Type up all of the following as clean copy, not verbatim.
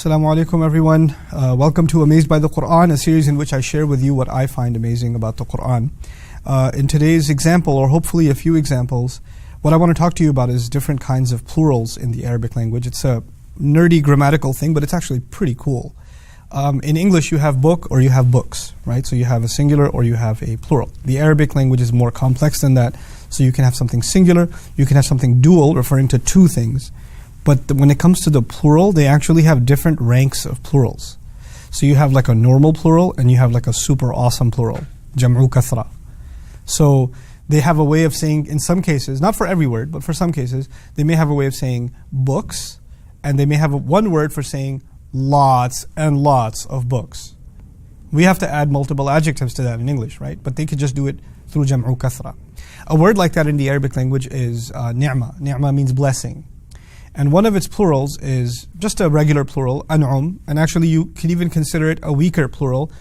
Assalamu alaikum everyone. Welcome to Amazed by the Quran, a series in which I share with you what I find amazing about the Quran. In today's example, or hopefully a few examples, what I want to talk to you about is different kinds of plurals in the Arabic language. It's a nerdy grammatical thing, but it's actually pretty cool. In English you have book or you have books, right? So you have a singular or you have a plural. The Arabic language is more complex than that. So you can have something singular, you can have something dual, referring to two things. But when it comes to the plural, they actually have different ranks of plurals. So you have like a normal plural and you have like a super awesome plural, jam'u kathra. So they have a way of saying, in some cases, not for every word, but for some cases, they may have a way of saying books, and they may have one word for saying lots and lots of books. We have to add multiple adjectives to that in English, right? But they could just do it through jam'u kathra. A word like that in the Arabic language is ni'ma. Ni'ma means blessing. And one of its plurals is just a regular plural, an'um, and actually you can even consider it a weaker plural.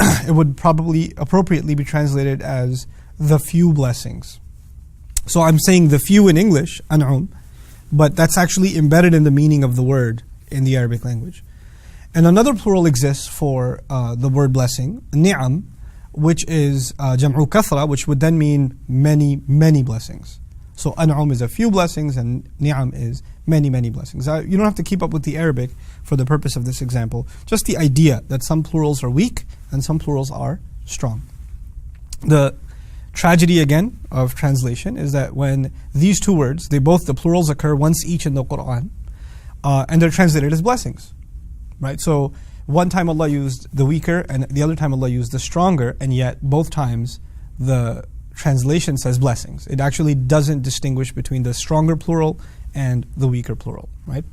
It would probably appropriately be translated as the few blessings. So I'm saying the few in English, an'um, but that's actually embedded in the meaning of the word in the Arabic language. And another plural exists for the word blessing, ni'am, which is jam'u kathra, which would then mean many, many blessings. So an'um is a few blessings and ni'am is many, many blessings. You don't have to keep up with the Arabic for the purpose of this example. Just the idea that some plurals are weak and some plurals are strong. The tragedy again of translation is that when these two words, the plurals occur once each in the Quran, and they're translated as blessings, right? So one time Allah used the weaker and the other time Allah used the stronger, and yet both times the translation says blessings. It actually doesn't distinguish between the stronger plural and the weaker plural, right?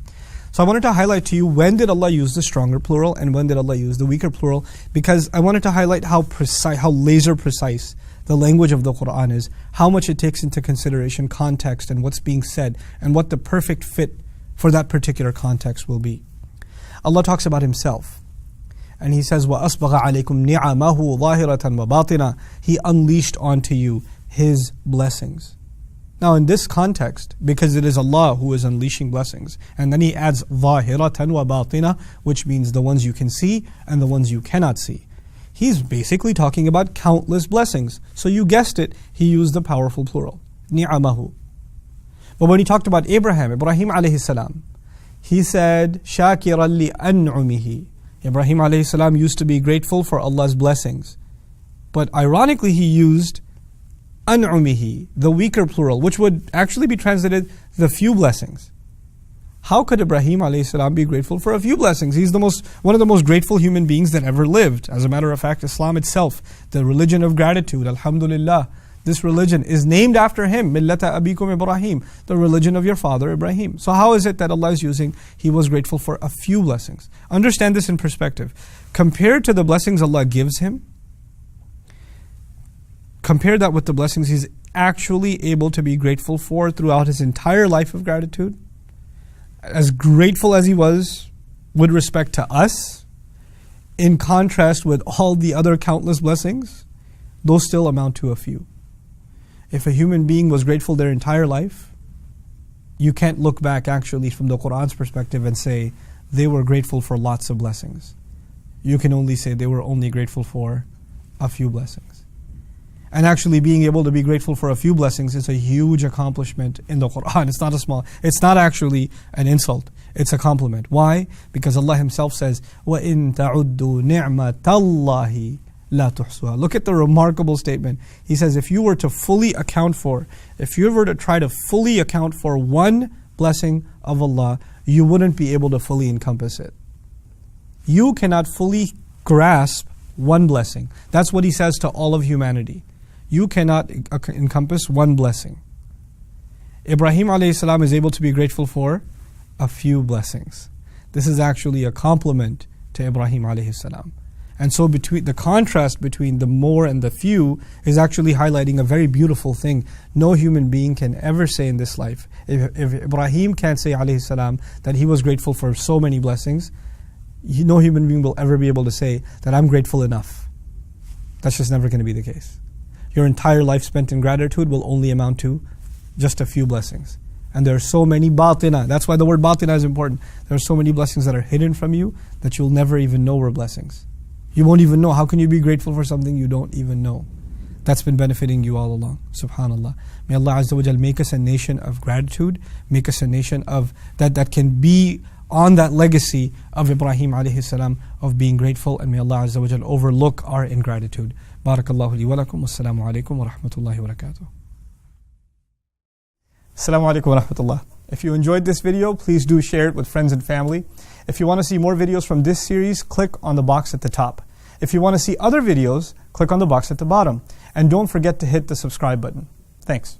So I wanted to highlight to you, when did Allah use the stronger plural and when did Allah use the weaker plural, because I wanted to highlight how precise, how laser precise the language of the Quran is, how much it takes into consideration context and what's being said and what the perfect fit for that particular context will be. Allah talks about Himself. And He says, وَأَسْبَغَ عَلَيْكُمْ نِعَمَهُ ظَاهِرَةً وَبَاطِنًا. He unleashed onto you His blessings. Now in this context, because it is Allah who is unleashing blessings, and then He adds ظَاهِرَةً وَبَاطِنًا, which means the ones you can see and the ones you cannot see. He's basically talking about countless blessings. So you guessed it, He used the powerful plural, نِعَمَهُ. But when He talked about Ibrahim alayhi salam, He said, شَاكِرًا لِأَنْعُمِهِ. Ibrahim alayhi salam used to be grateful for Allah's blessings. But ironically He used an'umihi, the weaker plural, which would actually be translated the few blessings. How could Ibrahim alayhi salam be grateful for a few blessings? He's one of the most grateful human beings that ever lived. As a matter of fact, Islam itself, the religion of gratitude, alhamdulillah, this religion is named after him, millata abikum Ibrahim, the religion of your father Ibrahim. So how is it that Allah is using, He was grateful for a few blessings? Understand this in perspective. Compared to the blessings Allah gives him, compare that with the blessings he's actually able to be grateful for throughout his entire life of gratitude. As grateful as he was with respect to us, in contrast with all the other countless blessings, those still amount to a few. If a human being was grateful their entire life, you can't look back actually from the Quran's perspective and say they were grateful for lots of blessings. You can only say they were only grateful for a few blessings. And actually being able to be grateful for a few blessings is a huge accomplishment in the Quran. It's not actually an insult. It's a compliment. Why? Because Allah Himself says, وَإِن تَعُدُّوا نِعْمَةَ اللَّهِ لَا تُحْصُوهَا. Look at the remarkable statement. He says, if you were to try to fully account for one blessing of Allah, you wouldn't be able to fully encompass it. You cannot fully grasp one blessing. That's what He says to all of humanity. You cannot encompass one blessing. Ibrahim alayhi salam is able to be grateful for a few blessings. This is actually a compliment to Ibrahim alayhi salam. And so the contrast between the more and the few is actually highlighting a very beautiful thing. No human being can ever say in this life, if Ibrahim can't say alayhi salam that he was grateful for so many blessings, no human being will ever be able to say that I'm grateful enough. That's just never going to be the case. Your entire life spent in gratitude will only amount to just a few blessings. And there are so many batina. That's why the word batina is important. There are so many blessings that are hidden from you that you'll never even know were blessings. You won't even know. How can you be grateful for something you don't even know? That's been benefiting you all along. Subhanallah. May Allah Azza wa Jal make us a nation of gratitude, make us a nation of that can be on that legacy of Ibrahim alayhi salam of being grateful, and may Allah Azza wa Jal overlook our ingratitude. Barakallahu li wa lakum. Wassalamu alaikum wa rahmatullahi wa barakatuh. Assalamu alaikum wa rahmatullah. If you enjoyed this video, please do share it with friends and family. If you want to see more videos from this series, click on the box at the top. If you want to see other videos, click on the box at the bottom. And don't forget to hit the subscribe button. Thanks.